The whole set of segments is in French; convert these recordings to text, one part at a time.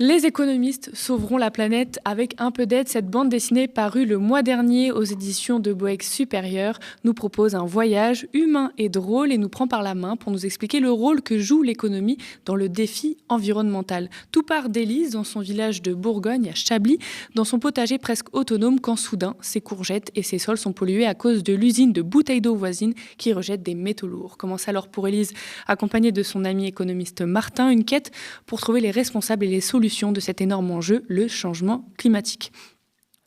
Les économistes sauveront la planète avec un peu d'aide. Cette bande dessinée parue le mois dernier aux éditions de Boex Supérieur nous propose un voyage humain et drôle et nous prend par la main pour nous expliquer le rôle que joue l'économie dans le défi environnemental. Tout part d'Élise dans son village de Bourgogne à Chablis, dans son potager presque autonome quand soudain ses courgettes et ses sols sont pollués à cause de l'usine de bouteilles d'eau voisine qui rejette des métaux lourds. Commence alors pour Élise, accompagnée de son ami économiste Martin, une quête pour trouver les responsables et les solutions de cet énorme enjeu, le changement climatique.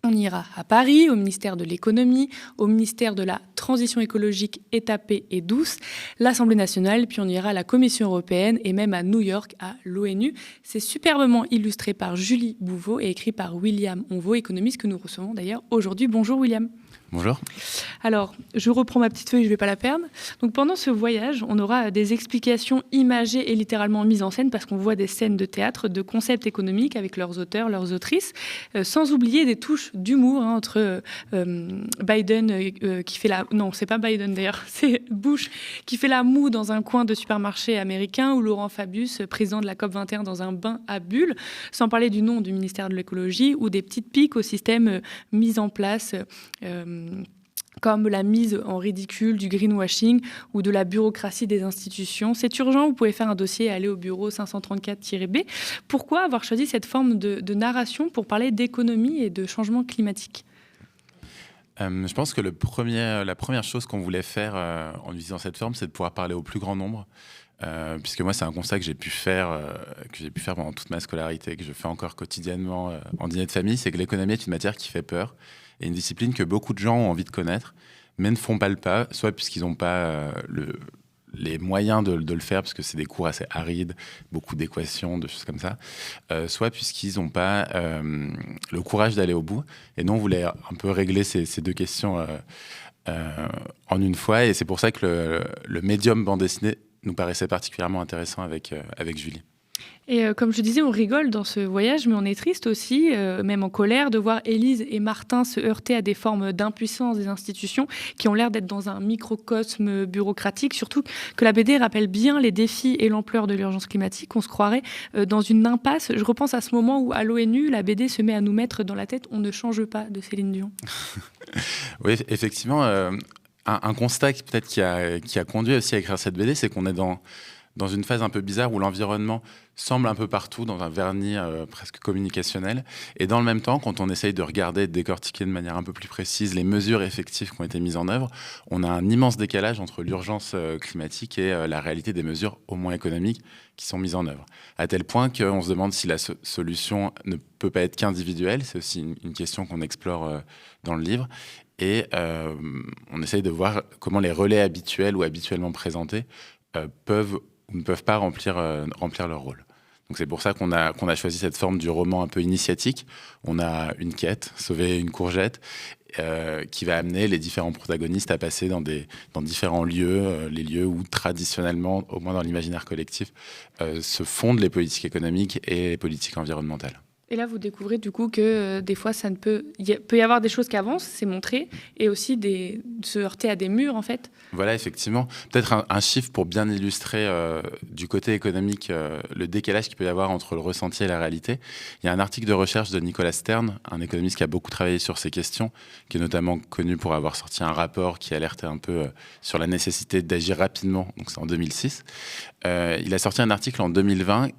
On ira à Paris, au ministère de l'économie, au ministère de la transition écologique étapée et douce, l'Assemblée nationale, puis on ira à la Commission européenne et même à New York, à l'ONU. C'est superbement illustré par Julie Bouveau et écrit par William Onveau, économiste que nous recevons d'ailleurs aujourd'hui. Bonjour William. Bonjour. Alors, je reprends ma petite feuille, je ne vais pas la perdre. Donc, pendant ce voyage, on aura des explications imagées et littéralement mises en scène parce qu'on voit des scènes de théâtre, de concepts économiques avec leurs auteurs, leurs autrices, sans oublier des touches d'humour entre Biden qui fait la... Non, c'est pas Biden d'ailleurs, c'est Bush qui fait la moue dans un coin de supermarché américain ou Laurent Fabius, président de la COP21 dans un bain à bulles, sans parler du nom du ministère de l'écologie ou des petites piques au système mis en place comme la mise en ridicule du greenwashing ou de la bureaucratie des institutions. C'est urgent, vous pouvez faire un dossier et aller au bureau 534-B. Pourquoi avoir choisi cette forme de narration pour parler d'économie et de changement climatique ? Je pense que la première chose qu'on voulait faire en utilisant cette forme, c'est de pouvoir parler au plus grand nombre. Puisque moi, c'est un constat que j'ai pu faire pendant toute ma scolarité, que je fais encore quotidiennement en dîner de famille, c'est que l'économie est une matière qui fait peur et une discipline que beaucoup de gens ont envie de connaître, mais ne font pas le pas, soit puisqu'ils n'ont pas les moyens de le faire, parce que c'est des cours assez arides, beaucoup d'équations, de choses comme ça, soit puisqu'ils n'ont pas le courage d'aller au bout. Et nous, on voulait un peu régler ces deux questions en une fois, et c'est pour ça que le médium bande dessinée nous paraissait particulièrement intéressant avec Julie. Et comme je disais, on rigole dans ce voyage, mais on est triste aussi, même en colère, de voir Élise et Martin se heurter à des formes d'impuissance des institutions qui ont l'air d'être dans un microcosme bureaucratique, surtout que la BD rappelle bien les défis et l'ampleur de l'urgence climatique. On se croirait dans une impasse. Je repense à ce moment où, à l'ONU, la BD se met à nous mettre dans la tête « On ne change pas » de Céline Dion. Oui, effectivement, un constat peut-être qui a conduit aussi à écrire cette BD, c'est qu'on est dans une phase un peu bizarre où l'environnement semble un peu partout, dans un vernis presque communicationnel. Et dans le même temps, quand on essaye de regarder, de décortiquer de manière un peu plus précise les mesures effectives qui ont été mises en œuvre, on a un immense décalage entre l'urgence climatique et la réalité des mesures, au moins économiques, qui sont mises en œuvre. À tel point qu'on se demande si la solution ne peut pas être qu'individuelle. C'est aussi une question qu'on explore dans le livre. Et on essaye de voir comment les relais habituels ou habituellement présentés peuvent ou ne peuvent pas remplir leur rôle. Donc c'est pour ça qu'on a choisi cette forme du roman un peu initiatique. On a une quête, sauver une courgette, qui va amener les différents protagonistes à passer dans différents lieux, les lieux où traditionnellement, au moins dans l'imaginaire collectif, se fondent les politiques économiques et les politiques environnementales. Et là, vous découvrez du coup que des fois, il peut y avoir des choses qui avancent, c'est montré, et aussi se heurter à des murs, en fait. Voilà, effectivement. Peut-être un chiffre pour bien illustrer du côté économique le décalage qu'il peut y avoir entre le ressenti et la réalité. Il y a un article de recherche de Nicolas Stern, un économiste qui a beaucoup travaillé sur ces questions, qui est notamment connu pour avoir sorti un rapport qui alertait un peu sur la nécessité d'agir rapidement. Donc c'est en 2006. Il a sorti un article en 2020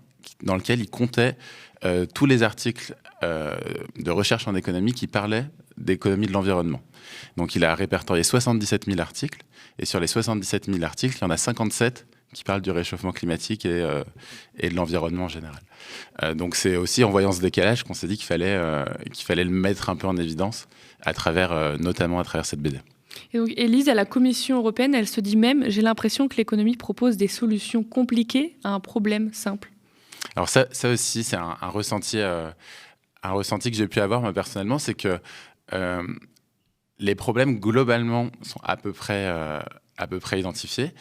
dans lequel il comptait tous les articles de recherche en économie qui parlaient d'économie de l'environnement. Donc il a répertorié 77 000 articles, et sur les 77 000 articles, il y en a 57 qui parlent du réchauffement climatique et de l'environnement en général. Donc c'est aussi en voyant ce décalage qu'on s'est dit qu'il fallait le mettre un peu en évidence, notamment à travers cette BD. Et donc, Élise, à la Commission européenne, elle se dit même « J'ai l'impression que l'économie propose des solutions compliquées à un problème simple ». Alors ça aussi, c'est un ressenti que j'ai pu avoir moi personnellement, c'est que les problèmes globalement sont à peu près identifiés,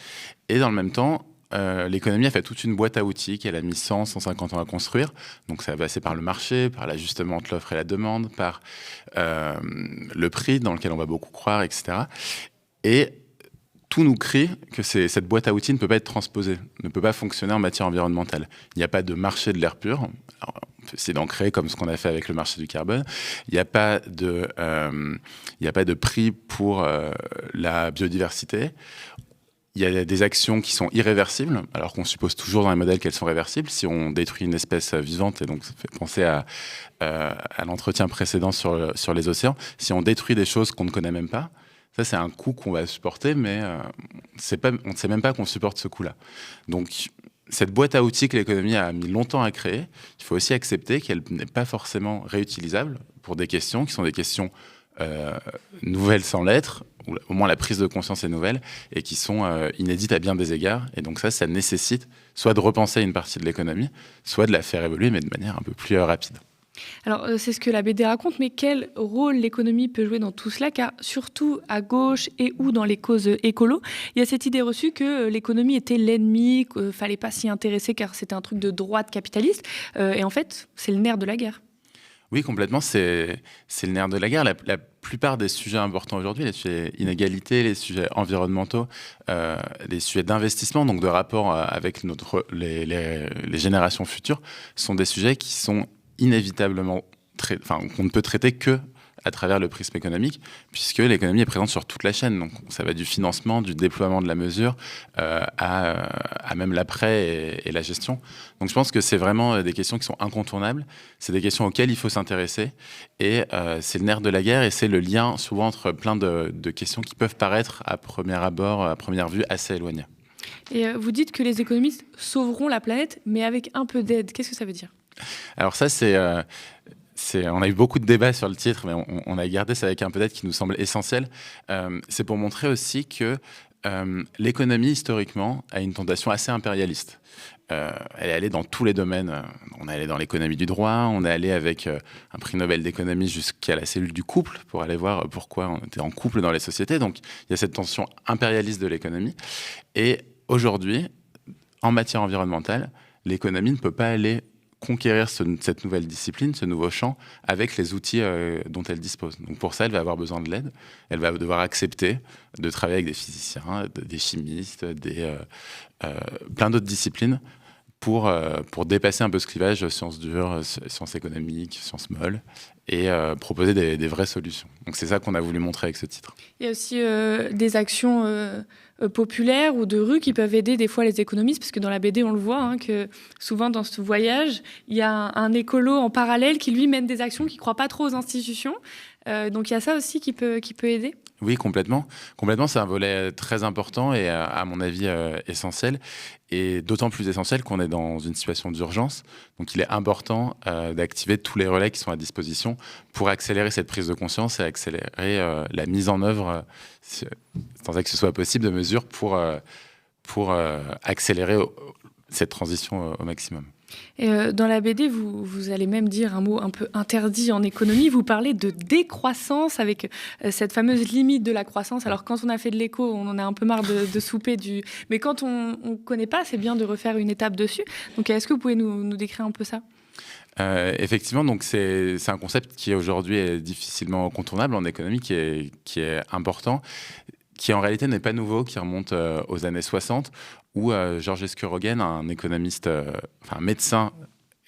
et dans le même temps, l'économie a fait toute une boîte à outils qu'elle a mis 150 ans à construire. Donc ça va passer par le marché, par l'ajustement entre l'offre et la demande, par le prix dans lequel on va beaucoup croire, etc. Et tout nous crie que cette boîte à outils ne peut pas être transposée, ne peut pas fonctionner en matière environnementale. Il n'y a pas de marché de l'air pur. Alors, on peut essayer d'en créer comme ce qu'on a fait avec le marché du carbone. Il n'y a pas de prix pour la biodiversité. Il y a des actions qui sont irréversibles, alors qu'on suppose toujours dans les modèles qu'elles sont réversibles. Si on détruit une espèce vivante, et donc ça fait penser à l'entretien précédent sur les océans, si on détruit des choses qu'on ne connaît même pas, ça c'est un coût qu'on va supporter, mais on ne sait même pas qu'on supporte ce coût-là. Donc cette boîte à outils que l'économie a mis longtemps à créer, il faut aussi accepter qu'elle n'est pas forcément réutilisable pour des questions qui sont des questions nouvelles sans l'être, ou au moins la prise de conscience est nouvelle, et qui sont inédites à bien des égards. Et donc ça nécessite soit de repenser une partie de l'économie, soit de la faire évoluer, mais de manière un peu plus rapide. Alors, c'est ce que la BD raconte, mais quel rôle l'économie peut jouer dans tout cela? Car surtout à gauche et ou dans les causes écolo, il y a cette idée reçue que l'économie était l'ennemi, qu'il ne fallait pas s'y intéresser car c'était un truc de droite capitaliste. Et en fait, c'est le nerf de la guerre. Oui, complètement, c'est le nerf de la guerre. La plupart des sujets importants aujourd'hui, les sujets inégalités, les sujets environnementaux, les sujets d'investissement, donc de rapport avec les générations futures, sont des sujets qui sont inévitablement qu'on ne peut traiter que à travers le prisme économique, puisque l'économie est présente sur toute la chaîne. Donc ça va du financement, du déploiement de la mesure, à même l'après et la gestion. Donc je pense que c'est vraiment des questions qui sont incontournables. C'est des questions auxquelles il faut s'intéresser. Et c'est le nerf de la guerre, et c'est le lien souvent entre plein de questions qui peuvent paraître à premier abord, à première vue, assez éloignées. Et vous dites que les économistes sauveront la planète, mais avec un peu d'aide. Qu'est-ce que ça veut dire? Alors ça, on a eu beaucoup de débats sur le titre, mais on a gardé ça avec un peu d'aide qui nous semble essentiel. C'est pour montrer aussi que l'économie, historiquement, a une tentation assez impérialiste. Elle est allée dans tous les domaines. On est allé dans l'économie du droit, on est allé avec un prix Nobel d'économie jusqu'à la cellule du couple pour aller voir pourquoi on était en couple dans les sociétés. Donc il y a cette tension impérialiste de l'économie. Et aujourd'hui, en matière environnementale, l'économie ne peut pas aller conquérir cette nouvelle discipline, ce nouveau champ, avec les outils dont elle dispose. Donc pour ça, elle va avoir besoin de l'aide. Elle va devoir accepter de travailler avec des physiciens, des chimistes, plein d'autres disciplines pour dépasser un peu ce clivage sciences dures, sciences économiques, sciences molles, et proposer des vraies solutions. Donc c'est ça qu'on a voulu montrer avec ce titre. Il y a aussi des actions populaires ou de rue qui peuvent aider des fois les économistes, parce que dans la BD, on le voit, que souvent dans ce voyage, il y a un écolo en parallèle qui, lui, mène des actions qui ne croient pas trop aux institutions. Donc il y a ça aussi qui peut aider. Oui, complètement. Complètement, c'est un volet très important et, à mon avis, essentiel. Et d'autant plus essentiel qu'on est dans une situation d'urgence. Donc, il est important d'activer tous les relais qui sont à disposition pour accélérer cette prise de conscience et accélérer la mise en œuvre, sans que ce soit possible, de mesures pour accélérer cette transition au maximum. Et dans la BD, vous allez même dire un mot un peu interdit en économie. Vous parlez de décroissance avec cette fameuse limite de la croissance. Alors, quand on a fait de l'éco, on en a un peu marre de souper du... Mais quand on ne connaît pas, c'est bien de refaire une étape dessus. Donc, est-ce que vous pouvez nous décrire un peu ça ? Effectivement, donc c'est un concept qui aujourd'hui est difficilement contournable en économie, qui est important, qui en réalité n'est pas nouveau, qui remonte aux années 60, où Georges Escurogen, un économiste, un médecin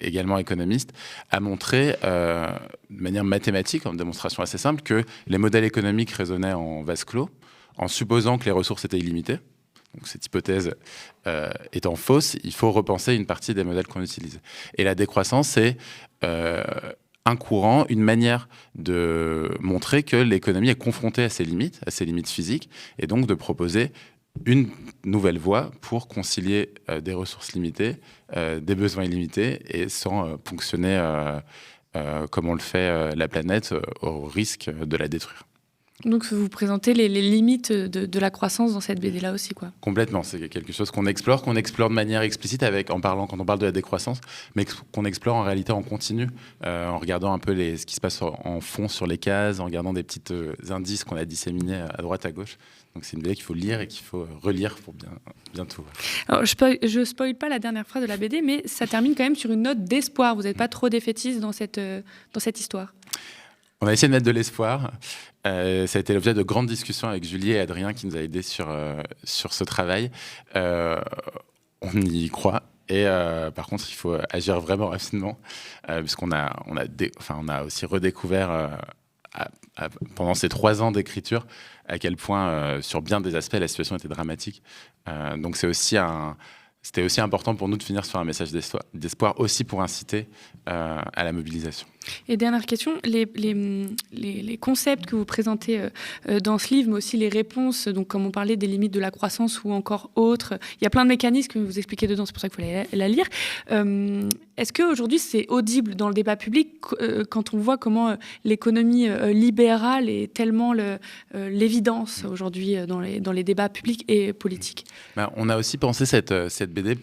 également économiste, a montré de manière mathématique, en démonstration assez simple, que les modèles économiques raisonnaient en vase clos, en supposant que les ressources étaient illimitées. Donc cette hypothèse étant fausse, il faut repenser une partie des modèles qu'on utilise. Et la décroissance, c'est un courant, une manière de montrer que l'économie est confrontée à ses limites physiques, et donc de proposer une nouvelle voie pour concilier des ressources limitées, des besoins illimités, et sans ponctionner, comme on le fait, la planète au risque de la détruire. Donc vous présentez les limites de la croissance dans cette BD-là aussi, quoi. Complètement, c'est quelque chose qu'on explore de manière explicite quand on parle de la décroissance, mais qu'on explore en réalité en continu, en regardant un peu ce qui se passe en fond sur les cases, en regardant des petits indices qu'on a disséminés à droite, à gauche. Donc c'est une BD qu'il faut lire et qu'il faut relire pour bien tout voir. Alors je spoil pas la dernière phrase de la BD, mais ça termine quand même sur une note d'espoir. Vous n'êtes pas trop défaitiste dans cette histoire? On a essayé de mettre de l'espoir. Ça a été l'objet de grandes discussions avec Julie et Adrien qui nous a aidés sur ce travail. On y croit. Et par contre, il faut agir vraiment rapidement, puisqu'on on a aussi redécouvert pendant ces 3 ans d'écriture à quel point, sur bien des aspects, la situation était dramatique. Donc c'était aussi important pour nous de finir sur un message d'espoir aussi pour inciter à la mobilisation. Et dernière question, les concepts que vous présentez dans ce livre, mais aussi les réponses, donc comme on parlait des limites de la croissance ou encore autres, il y a plein de mécanismes que vous expliquez dedans, c'est pour ça qu'il faut la lire. Est-ce qu'aujourd'hui c'est audible dans le débat public quand on voit comment l'économie libérale est tellement l'évidence aujourd'hui dans les débats publics et politiques? On a aussi pensé cette BD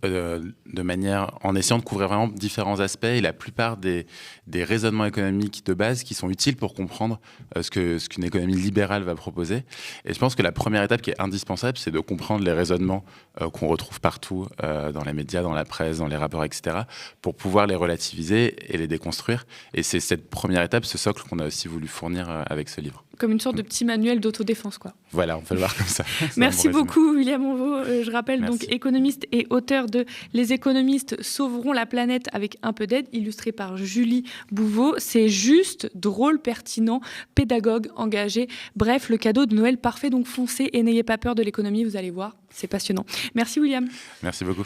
de manière, en essayant de couvrir vraiment différents aspects et la plupart des raisonnements économiques de base qui sont utiles pour comprendre ce qu'une économie libérale va proposer. Et je pense que la première étape qui est indispensable, c'est de comprendre les raisonnements qu'on retrouve partout dans les médias, dans la presse, dans les rapports, etc., pour pouvoir les relativiser et les déconstruire. Et c'est cette première étape, ce socle qu'on a aussi voulu fournir avec ce livre. Comme une sorte de petit manuel d'autodéfense, quoi. Voilà, on peut le voir comme ça. Merci beaucoup, William Onveau. Je rappelle, Merci. donc économiste et auteur de Les économistes sauveront la planète avec un peu d'aide, illustré par Julie Bouveau. C'est juste, drôle, pertinent, pédagogue, engagé. Bref, le cadeau de Noël parfait. Donc foncez et n'ayez pas peur de l'économie, vous allez voir, c'est passionnant. Merci, William. Merci beaucoup.